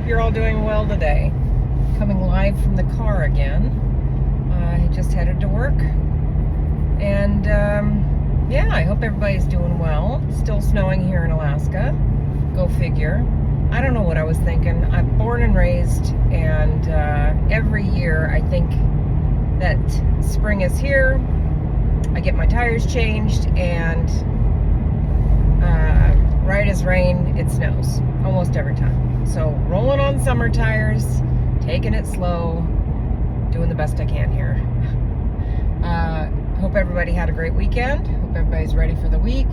hope you're all doing well today. Coming live from the car again. I just headed to work. And yeah, I hope everybody's doing well. Still snowing here in Alaska. Go figure. I don't know what I was thinking. I'm born and raised, and every year I think that spring is here. I get my tires changed, and right as rain, it snows almost every time. So rolling on summer tires, taking it slow, doing the best I can here. Hope everybody had a great weekend. Hope everybody's ready for the week.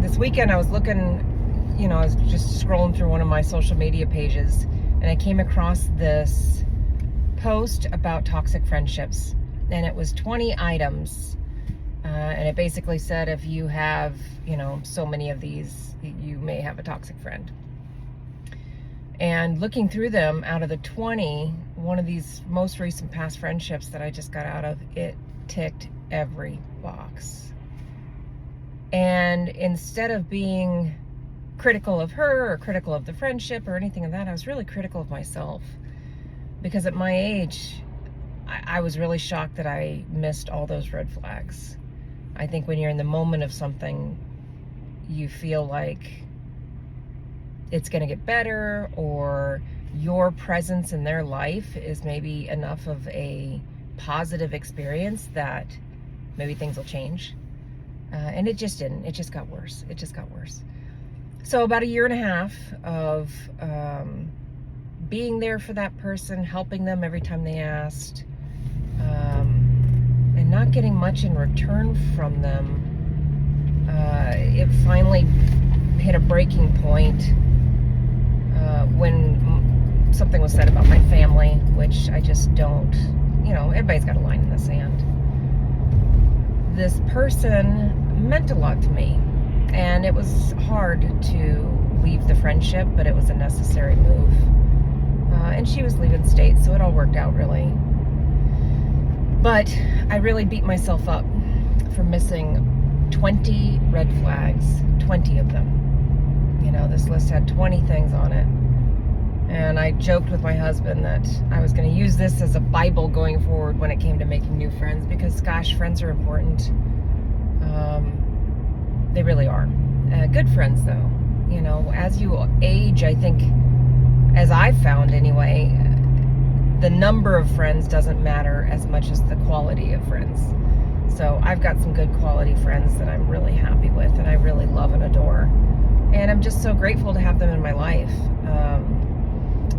This weekend I was looking, I was just scrolling through one of my social media pages, and I came across this post about toxic friendships, and it was 20 items, and it basically said if you have, so many of these, you may have a toxic friend. And looking through them, out of the 20, one of these most recent past friendships that I just got out of, it ticked every box. And instead of being critical of her or critical of the friendship or anything of that, I was really critical of myself. Because at my age, I was really shocked that I missed all those red flags. I think when you're in the moment of something, you feel like it's going to get better, or your presence in their life is maybe enough of a positive experience that maybe things will change. And it just didn't. It just got worse. It just got worse. So about a year and a half of being there for that person, helping them every time they asked, and not getting much in return from them, it finally hit a breaking point when something was said about my family, which I just don't, everybody's got a line in the sand. This person meant a lot to me, and it was hard to leave the friendship, but it was a necessary move. And she was leaving state, so it all worked out really. But I really beat myself up for missing 20 red flags, 20 of them. This list had 20 things on it. And I joked with my husband that I was going to use this as a Bible going forward when it came to making new friends, because gosh, friends are important. They really are. Good friends though. As you age, I think, as I've found anyway, the number of friends doesn't matter as much as the quality of friends. So I've got some good quality friends that I'm really happy with, and I really love and adore. And I'm just so grateful to have them in my life.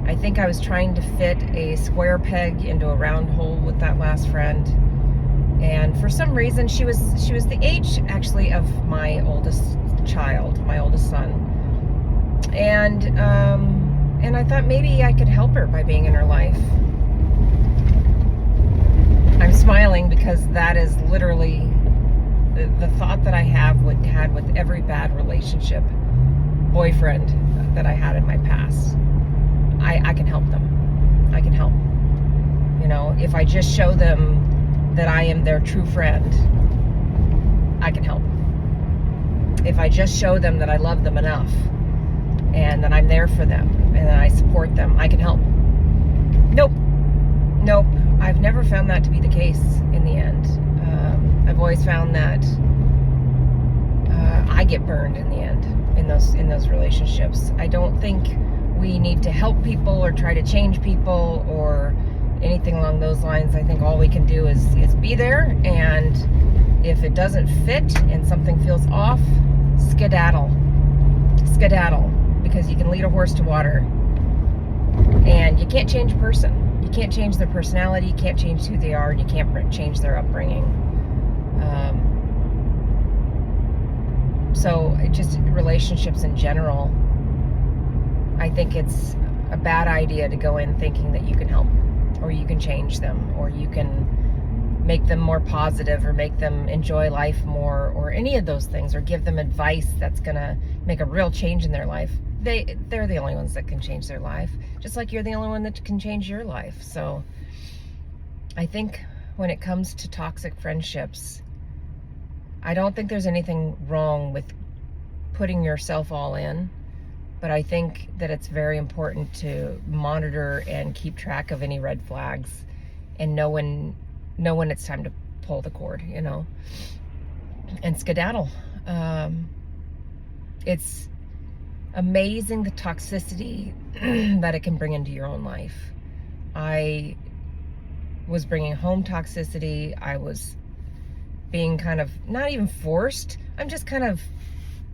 I think I was trying to fit a square peg into a round hole with that last friend. And for some reason, she was the age actually of my oldest child, my oldest son. And I thought maybe I could help her by being in her life. I'm smiling because that is literally the thought that I had with every bad relationship, boyfriend that I had in my past. I can help them. I can help. If I just show them that I am their true friend, I can help. If I just show them that I love them enough, and that I'm there for them, and that I support them, I can help. Nope. I've never found that to be the case in the end. I've always found that I get burned in the end in those relationships. I don't think we need to help people or try to change people or anything along those lines. I think all we can do is be there, and if it doesn't fit and something feels off, skedaddle, because you can lead a horse to water, and you can't change a person. You can't change their personality, you can't change who they are, and you can't change their upbringing. So just relationships in general, I think it's a bad idea to go in thinking that you can help, or you can change them, or you can make them more positive, or make them enjoy life more, or any of those things, or give them advice that's gonna make a real change in their life. They're the only ones that can change their life, just like you're the only one that can change your life. So I think when it comes to toxic friendships, I don't think there's anything wrong with putting yourself all in. But I think that it's very important to monitor and keep track of any red flags and know when it's time to pull the cord, and skedaddle. It's amazing the toxicity that it can bring into your own life. I was bringing home toxicity. I was being kind of not even forced. I'm just kind of,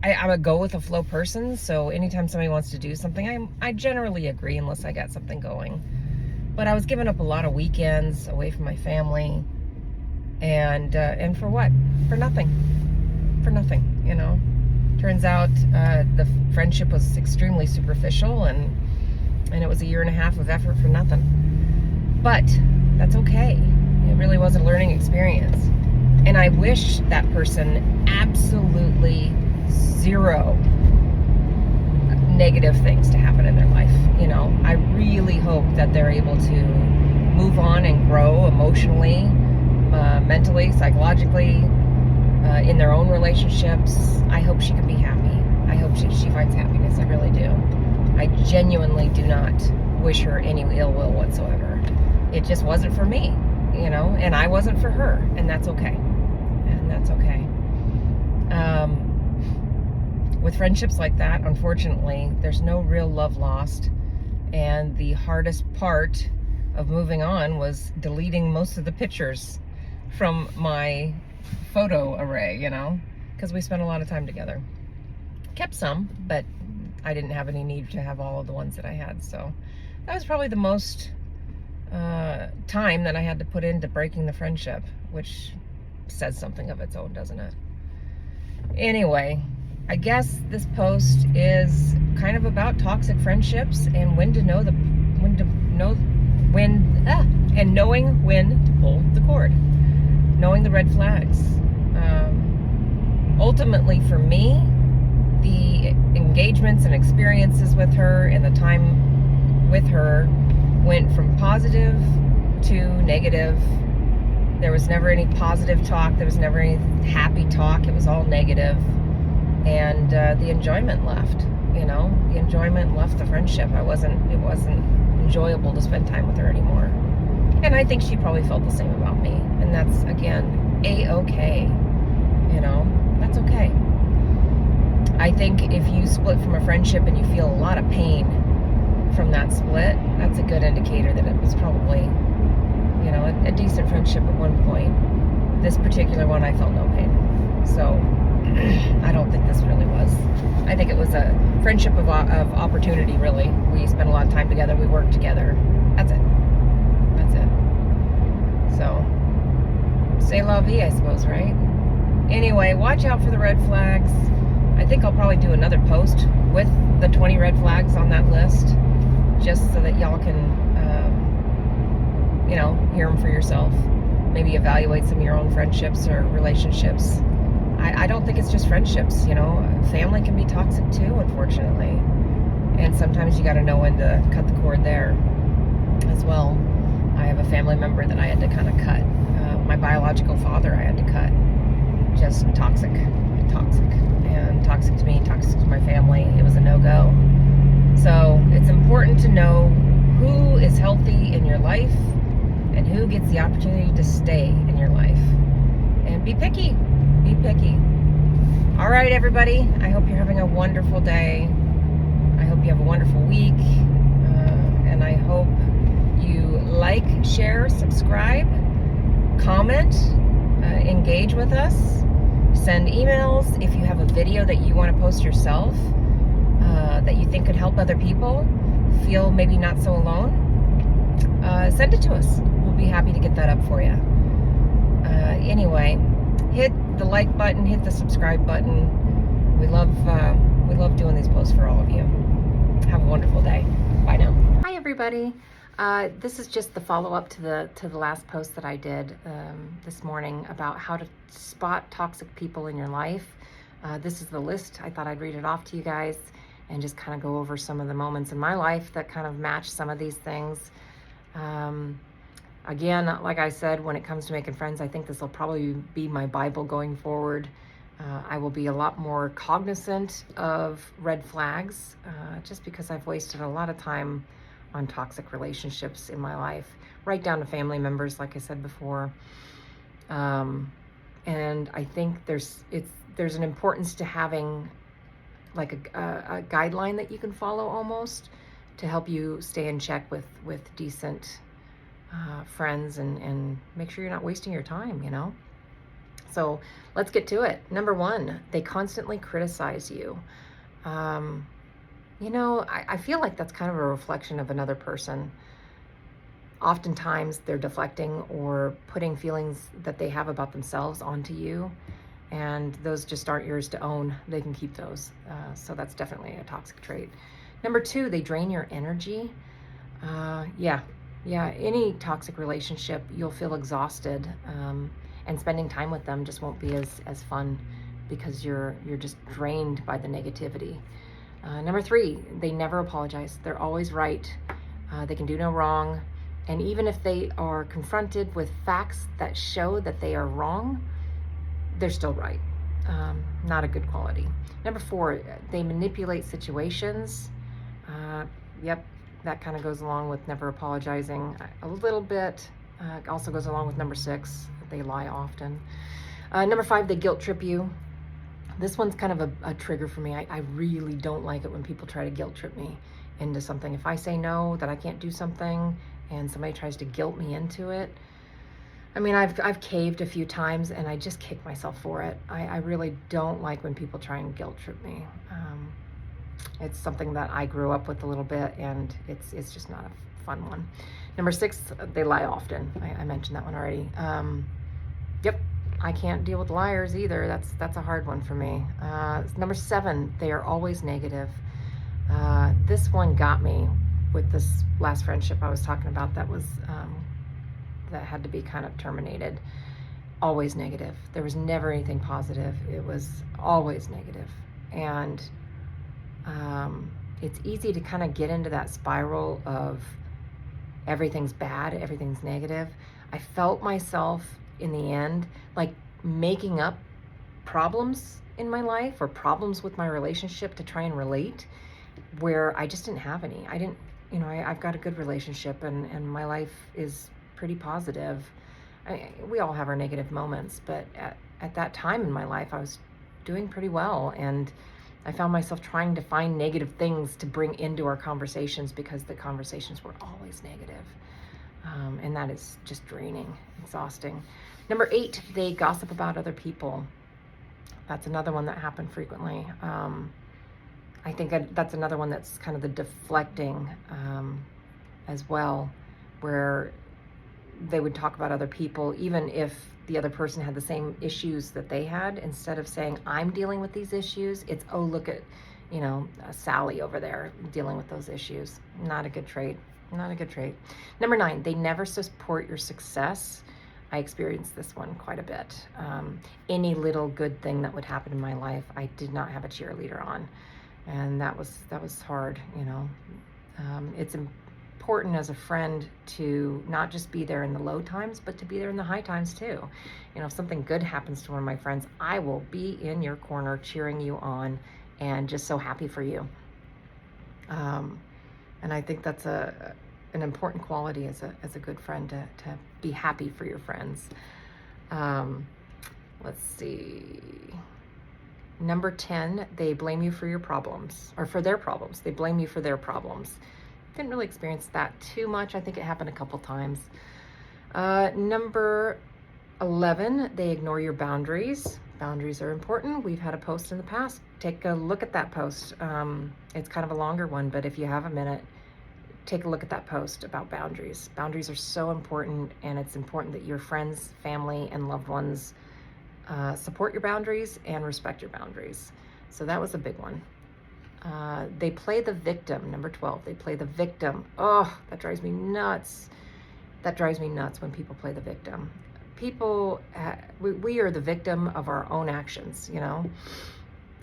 I'm a go with the flow person. So anytime somebody wants to do something, I generally agree unless I got something going. But I was giving up a lot of weekends away from my family, and for what? For nothing. For nothing, Turns out the friendship was extremely superficial, and it was a year and a half of effort for nothing. But that's okay. It really was a learning experience. And I wish that person absolutely zero negative things to happen in their life. I really hope that they're able to move on and grow emotionally, mentally, psychologically, in their own relationships. I hope she can be happy. I hope she finds happiness. I really do. I genuinely do not wish her any ill will whatsoever. It just wasn't for me, and I wasn't for her, and that's okay. With friendships like that, unfortunately, there's no real love lost, and the hardest part of moving on was deleting most of the pictures from my photo array, because we spent a lot of time together. Kept some, but I didn't have any need to have all of the ones that I had, so that was probably the most time that I had to put into breaking the friendship, which says something of its own, doesn't it? Anyway, I guess this post is kind of about toxic friendships and knowing when to pull the cord, knowing the red flags. Ultimately, for me, the engagements and experiences with her and the time with her went from positive to negative. There was never any positive talk. There was never any happy talk. It was all negative. And the enjoyment left, the enjoyment left the friendship. It wasn't enjoyable to spend time with her anymore. And I think she probably felt the same about me. And that's, again, A-okay, that's okay. I think if you split from a friendship and you feel a lot of pain from that split, that's a good indicator that it was probably, a decent friendship at one point. This particular one, I felt no pain. So I don't think this really was. I think it was a friendship of opportunity, really. We spent a lot of time together. We worked together. That's it. So, c'est la vie, I suppose, right? Anyway, watch out for the red flags. I think I'll probably do another post with the 20 red flags on that list, just so that y'all can, hear them for yourself. Maybe evaluate some of your own friendships or relationships. I don't think it's just friendships, family can be toxic too, unfortunately. And sometimes you got to know when to cut the cord there as well. I have a family member that I had to kind of cut. My biological father I had to cut. Just toxic. And toxic to me, toxic to my family. It was a no-go. So it's important to know who is healthy in your life and who gets the opportunity to stay in your life. And be picky. Be picky. All right, everybody. I hope you're having a wonderful day. I hope you have a wonderful week. And I hope you like, share, subscribe, comment, engage with us, send emails. If you have a video that you want to post yourself that you think could help other people feel maybe not so alone, send it to us. We'll be happy to get that up for you. Anyway, hit the like button, hit the subscribe button. We love doing these posts for all of you. Have a wonderful day. Bye now. Hi everybody. This is just the follow-up to the last post that I did this morning about how to spot toxic people in your life. This is the list. I thought I'd read it off to you guys and just kind of go over some of the moments in my life that kind of match some of these things. Again, like I said, when it comes to making friends, I think this will probably be my Bible going forward. I will be a lot more cognizant of red flags, just because I've wasted a lot of time on toxic relationships in my life, right down to family members, like I said before. And I think there's an importance to having like a guideline that you can follow, almost, to help you stay in check with decent friends, and make sure you're not wasting your time, you know? So let's get to it. Number one, they constantly criticize you. You know, I feel like that's kind of a reflection of another person. Oftentimes they're deflecting or putting feelings that they have about themselves onto you, and those just aren't yours to own. They can keep those. So that's definitely a toxic trait. Number two, they drain your energy. Yeah, any toxic relationship, you'll feel exhausted, and spending time with them just won't be as fun, because you're just drained by the negativity. Number three, they never apologize. They're always right. They can do no wrong. And even if they are confronted with facts that show that they are wrong, they're still right. Not a good quality. Number four, they manipulate situations. Yep, that kind of goes along with never apologizing a little bit. Also goes along with number six, they lie often. Number five, they guilt trip you. This one's kind of a trigger for me. I really don't like it when people try to guilt trip me into something. If I say no, that I can't do something, and somebody tries to guilt me into it, I mean, I've caved a few times, and I just kick myself for it. I really don't like when people try and guilt trip me. It's something that I grew up with a little bit, and it's just not a fun one. Number six, they lie often. I mentioned that one already. Yep, I can't deal with liars either. That's a hard one for me. Number seven, they are always negative. This one got me with this last friendship I was talking about that was that had to be kind of terminated. Always negative. There was never anything positive. It was always negative. And it's easy to kind of get into that spiral of everything's bad, everything's negative. I felt myself in the end like making up problems in my life, or problems with my relationship, to try and relate, where I just didn't have any. I didn't, you know, I've got a good relationship, and my life is pretty positive. We all have our negative moments, but at that time in my life, I was doing pretty well, and I found myself trying to find negative things to bring into our conversations, because the conversations were always negative. And that is just draining, exhausting. Number eight, they gossip about other people. That's another one that happened frequently. I think that's another one that's kind of the deflecting as well, where they would talk about other people, even if the other person had the same issues that they had. Instead of saying, I'm dealing with these issues, it's, oh, look at, you know, Sally over there dealing with those issues. Not a good trait. Not a good trait. Number nine, they never support your success. I experienced this one quite a bit. Any little good thing that would happen in my life, I did not have a cheerleader on. And that was hard, you know. It's important as a friend to not just be there in the low times, but to be there in the high times too. You know, if something good happens to one of my friends, I will be in your corner cheering you on and just so happy for you. And I think that's an important quality as a good friend, to be happy for your friends. Let's see. Number 10, they blame you for your problems, or for their problems. They blame you for their problems. Didn't really experience that too much. I think it happened a couple times. Number 11, they ignore your boundaries. Boundaries are important. We've had a post in the past. Take a look at that post. It's kind of a longer one, but if you have a minute, take a look at that post about boundaries. Boundaries are so important, and it's important that your friends, family, and loved ones support your boundaries and respect your boundaries. So that was a big one. They play the victim. Number 12, they play the victim. Oh, that drives me nuts. That drives me nuts when people play the victim. People, we are the victim of our own actions, you know,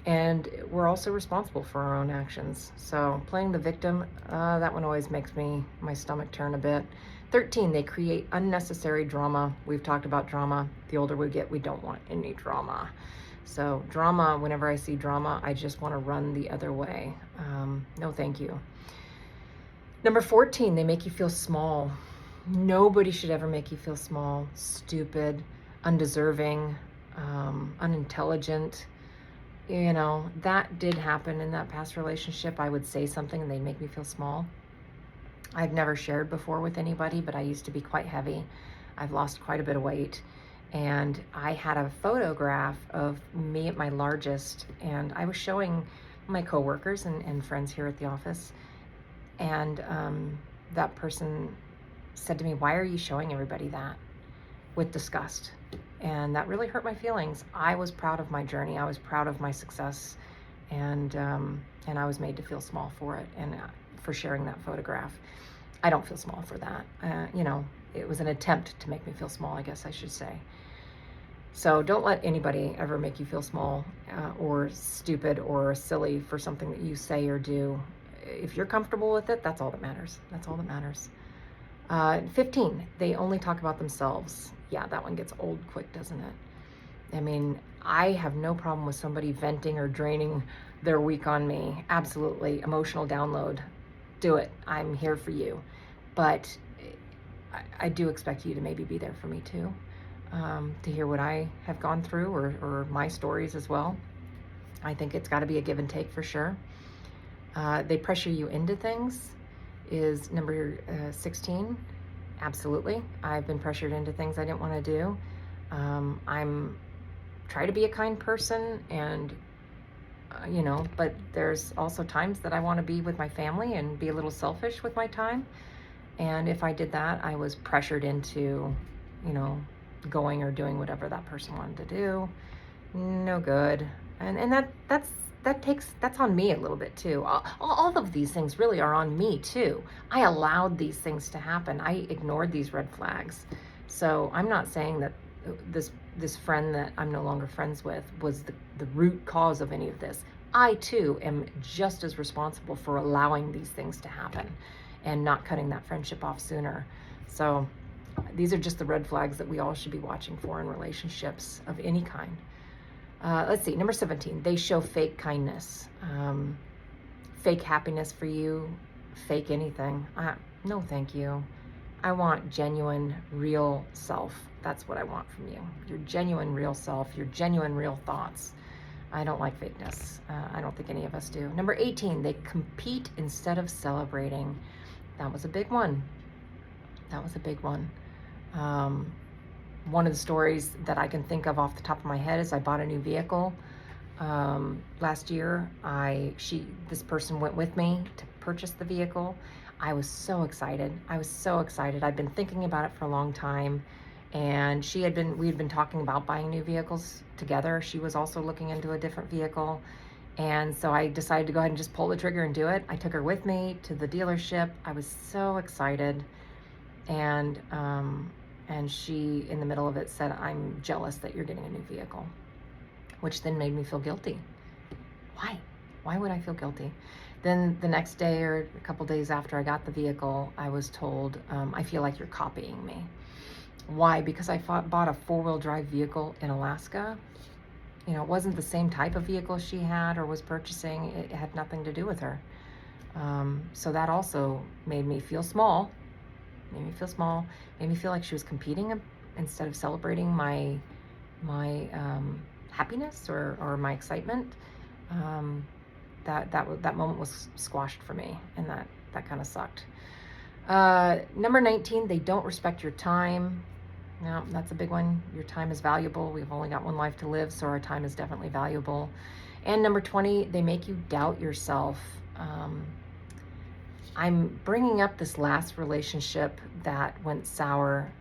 and we're also responsible for our own actions. So playing the victim, that one always makes my stomach turn a bit. 13, they create unnecessary drama. We've talked about drama. The older we get, we don't want any drama. So drama, whenever I see drama, I just want to run the other way. No, thank you. Number 14, they make you feel small. Nobody should ever make you feel small, stupid, undeserving, unintelligent. You know, that did happen in that past relationship. I would say something and they'd make me feel small. I've never shared before with anybody, but I used to be quite heavy. I've lost quite a bit of weight. And I had a photograph of me at my largest, and I was showing my coworkers and friends here at the office. And that person said to me, "Why are you showing everybody that?" with disgust. And that really hurt my feelings. I was proud of my journey. I was proud of my success. And I was made to feel small for it and for sharing that photograph. I don't feel small for that. You know, it was an attempt to make me feel small, I guess I should say. So don't let anybody ever make you feel small or stupid or silly for something that you say or do. If you're comfortable with it, that's all that matters. That's all that matters. 15, they only talk about themselves. Yeah, that one gets old quick, doesn't it? I mean, I have no problem with somebody venting or draining their week on me. Absolutely. Emotional download. Do it. I'm here for you. But I do expect you to maybe be there for me too, to hear what I have gone through or my stories as well. I think it's got to be a give and take for sure. They pressure you into things is number 16. Absolutely. I've been pressured into things I didn't want to do. I'm try to be a kind person and you know, but there's also times that I want to be with my family and be a little selfish with my time. And if I did that, I was pressured into, you know, going or doing whatever that person wanted to do. No good. And that's on me a little bit too. All of these things really are on me too. I allowed these things to happen. I ignored these red flags. So I'm not saying that this friend that I'm no longer friends with was the root cause of any of this. I too am just as responsible for allowing these things to happen and not cutting that friendship off sooner. So these are just the red flags that we all should be watching for in relationships of any kind. Let's see, number 17, they show fake kindness, fake happiness for you, fake anything. No, thank you. I want genuine, real self. That's what I want from you. Your genuine, real self, your genuine, real thoughts. I don't like fakeness. I don't think any of us do. Number 18, they compete instead of celebrating. That was a big one. That was a big one. One of the stories that I can think of off the top of my head is I bought a new vehicle last year. This person went with me to purchase the vehicle. I was so excited. I was so excited. I've been thinking about it for a long time, and we had been talking about buying new vehicles together. She was also looking into a different vehicle, and so I decided to go ahead and just pull the trigger and do it. I took her with me to the dealership. I was so excited, and she, in the middle of it, said, "I'm jealous that you're getting a new vehicle," which then made me feel guilty. Why? Why would I feel guilty? Then the next day or a couple days after I got the vehicle, I was told, "I feel like you're copying me." Why? Because I bought a four-wheel drive vehicle in Alaska. You know, it wasn't the same type of vehicle she had or was purchasing. It had nothing to do with her. So that also made me feel small. Made me feel small. Made me feel like she was competing instead of celebrating my happiness or my excitement. That moment was squashed for me, and that kind of sucked. Number 19, they don't respect your time. Now, that's a big one. Your time is valuable. We've only got one life to live, so our time is definitely valuable. And number 20, they make you doubt yourself. I'm bringing up this last relationship that went sour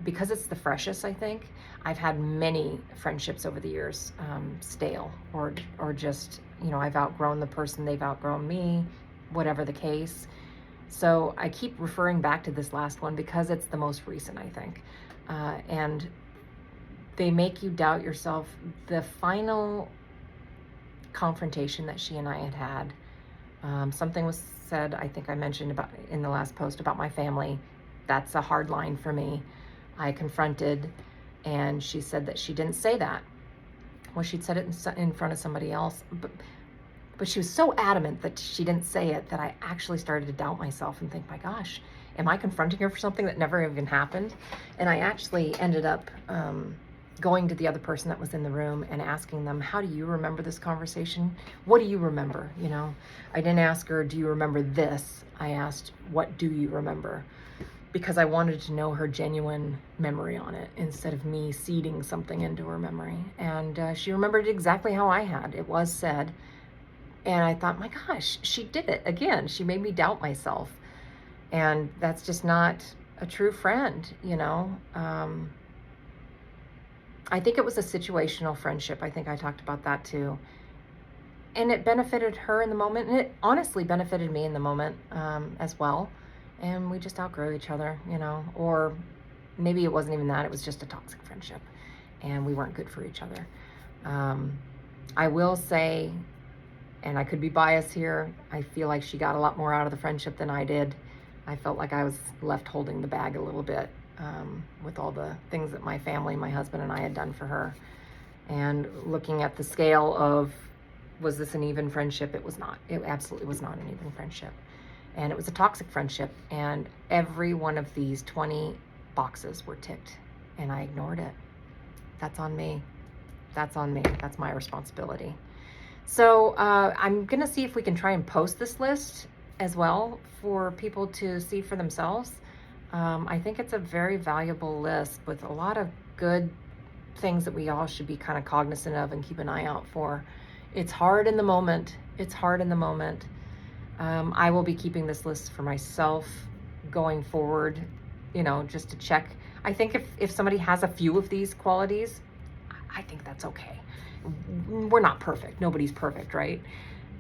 because it's the freshest, I think. I've had many friendships over the years stale or just, you know, I've outgrown the person, they've outgrown me, whatever the case. So I keep referring back to this last one because it's the most recent, I think. And they make you doubt yourself. The final confrontation that she and I had, something was said, I think I mentioned about in the last post about my family. That's a hard line for me. I confronted, and she said that she didn't say that. Well, she'd said it in front of somebody else, but she was so adamant that she didn't say it that I actually started to doubt myself and think, my gosh, am I confronting her for something that never even happened? And I actually ended up going to the other person that was in the room and asking them, how do you remember this conversation? What do you remember? You know, I didn't ask her, do you remember this? I asked, what do you remember? Because I wanted to know her genuine memory on it instead of me seeding something into her memory. And she remembered exactly how I had. It was said. And I thought, my gosh, she did it again. She made me doubt myself. And that's just not a true friend, you know. I think it was a situational friendship. I think I talked about that too. And it benefited her in the moment. And it honestly benefited me in the moment as well. And we just outgrew each other, you know. Or maybe it wasn't even that. It was just a toxic friendship. And we weren't good for each other. I will say, and I could be biased here, I feel like she got a lot more out of the friendship than I did. I felt like I was left holding the bag a little bit with all the things that my family, my husband and I had done for her. And looking at the scale of, was this an even friendship? It was not. It absolutely was not an even friendship. And it was a toxic friendship. And every one of these 20 boxes were ticked. And I ignored it. That's on me. That's on me. That's my responsibility. So I'm going to see if we can try and post this list as well for people to see for themselves. I think it's a very valuable list with a lot of good things that we all should be kind of cognizant of and keep an eye out for. It's hard in the moment. It's hard in the moment. I will be keeping this list for myself going forward, you know, just to check. I think if somebody has a few of these qualities, I think that's okay. We're not perfect. Nobody's perfect, right?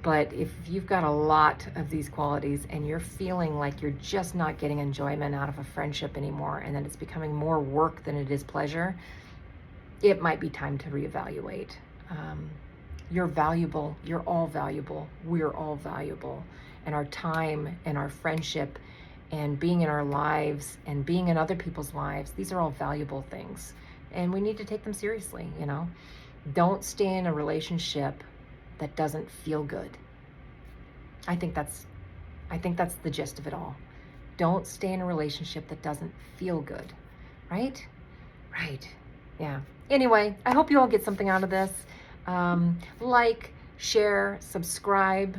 But if you've got a lot of these qualities and you're feeling like you're just not getting enjoyment out of a friendship anymore, and that it's becoming more work than it is pleasure, it might be time to reevaluate. You're valuable. You're all valuable. We're all valuable. And our time and our friendship and being in our lives and being in other people's lives, these are all valuable things. And we need to take them seriously, you know? Don't stay in a relationship that doesn't feel good. I think that's the gist of it all. Don't stay in a relationship that doesn't feel good, right? Right, yeah. Anyway, I hope you all get something out of this. Like, share, subscribe,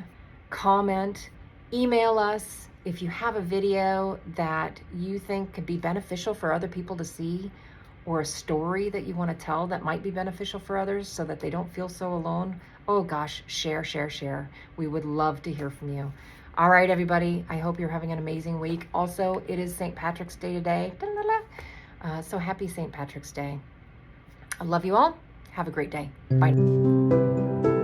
comment, email us if you have a video that you think could be beneficial for other people to see, or a story that you want to tell that might be beneficial for others so that they don't feel so alone. Oh gosh, share, share, share. We would love to hear from you. All right, everybody, I hope you're having an amazing week. Also, it is St. Patrick's Day today. So happy St. Patrick's Day. I love you all. Have a great day. Bye.